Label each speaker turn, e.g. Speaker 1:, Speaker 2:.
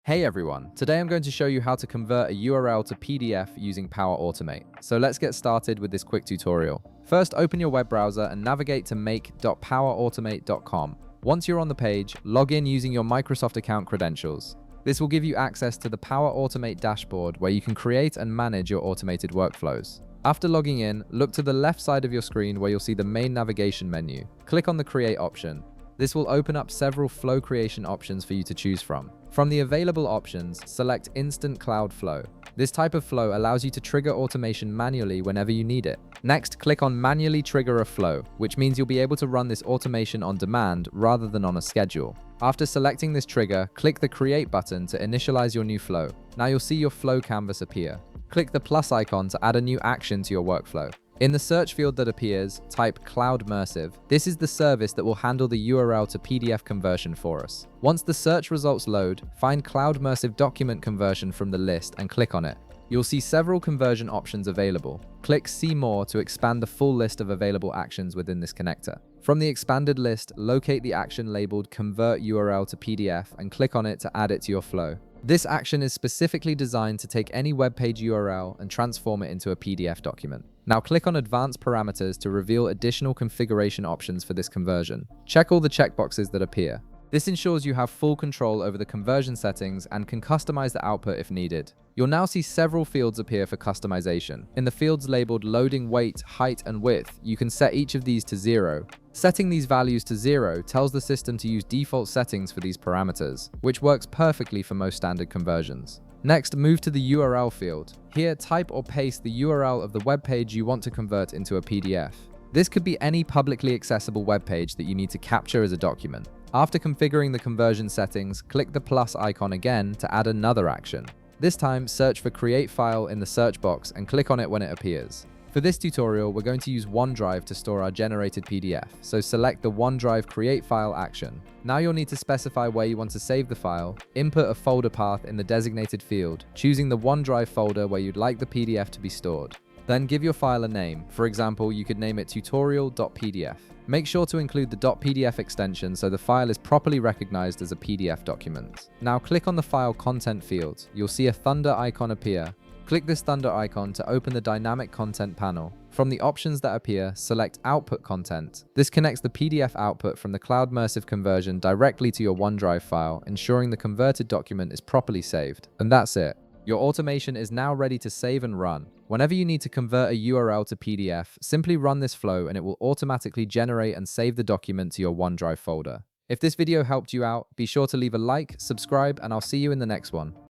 Speaker 1: Hey everyone, today I'm going to show you how to convert a URL to PDF using Power Automate. So let's get started with this quick tutorial. First, open your web browser and navigate to make.powerautomate.com. Once you're on the page, log in using your Microsoft account credentials. This will give you access to the Power Automate dashboard where you can create and manage your automated workflows. After logging in, look to the left side of your screen where you'll see the main navigation menu. Click on the Create option. This will open up several flow creation options for you to choose from. From the available options, select Instant Cloud Flow. This type of flow allows you to trigger automation manually whenever you need it. Next, click on Manually Trigger a Flow, which means you'll be able to run this automation on demand rather than on a schedule. After selecting this trigger, click the Create button to initialize your new flow. Now you'll see your flow canvas appear. Click the plus icon to add a new action to your workflow. In the search field that appears, type Cloudmersive. This is the service that will handle the URL to PDF conversion for us. Once the search results load, find Cloudmersive document conversion from the list and click on it. You'll see several conversion options available. Click See More to expand the full list of available actions within this connector. From the expanded list, locate the action labeled Convert URL to PDF and click on it to add it to your flow. This action is specifically designed to take any web page URL and transform it into a PDF document. Now click on Advanced Parameters to reveal additional configuration options for this conversion. Check all the checkboxes that appear. This ensures you have full control over the conversion settings and can customize the output if needed. You'll now see several fields appear for customization. In the fields labeled Loading Weight, Height, and Width, you can set each of these to 0. Setting these values to 0 tells the system to use default settings for these parameters, which works perfectly for most standard conversions. Next, move to the URL field. Here, type or paste the URL of the web page you want to convert into a PDF. This could be any publicly accessible web page that you need to capture as a document. After configuring the conversion settings, click the plus icon again to add another action. This time, search for Create File in the search box and click on it when it appears. For this tutorial, we're going to use OneDrive to store our generated PDF, so select the OneDrive Create File action. Now you'll need to specify where you want to save the file, input a folder path in the designated field, choosing the OneDrive folder where you'd like the PDF to be stored. Then give your file a name. For example, you could name it tutorial.pdf. Make sure to include the .pdf extension so the file is properly recognized as a PDF document. Now click on the File Content field. You'll see a Thunder icon appear. Click this Thunder icon to open the Dynamic Content panel. From the options that appear, select Output Content. This connects the PDF output from the Cloudmersive conversion directly to your OneDrive file, ensuring the converted document is properly saved. And that's it. Your automation is now ready to save and run. Whenever you need to convert a URL to PDF, simply run this flow and it will automatically generate and save the document to your OneDrive folder. If this video helped you out, be sure to leave a like, subscribe, and I'll see you in the next one.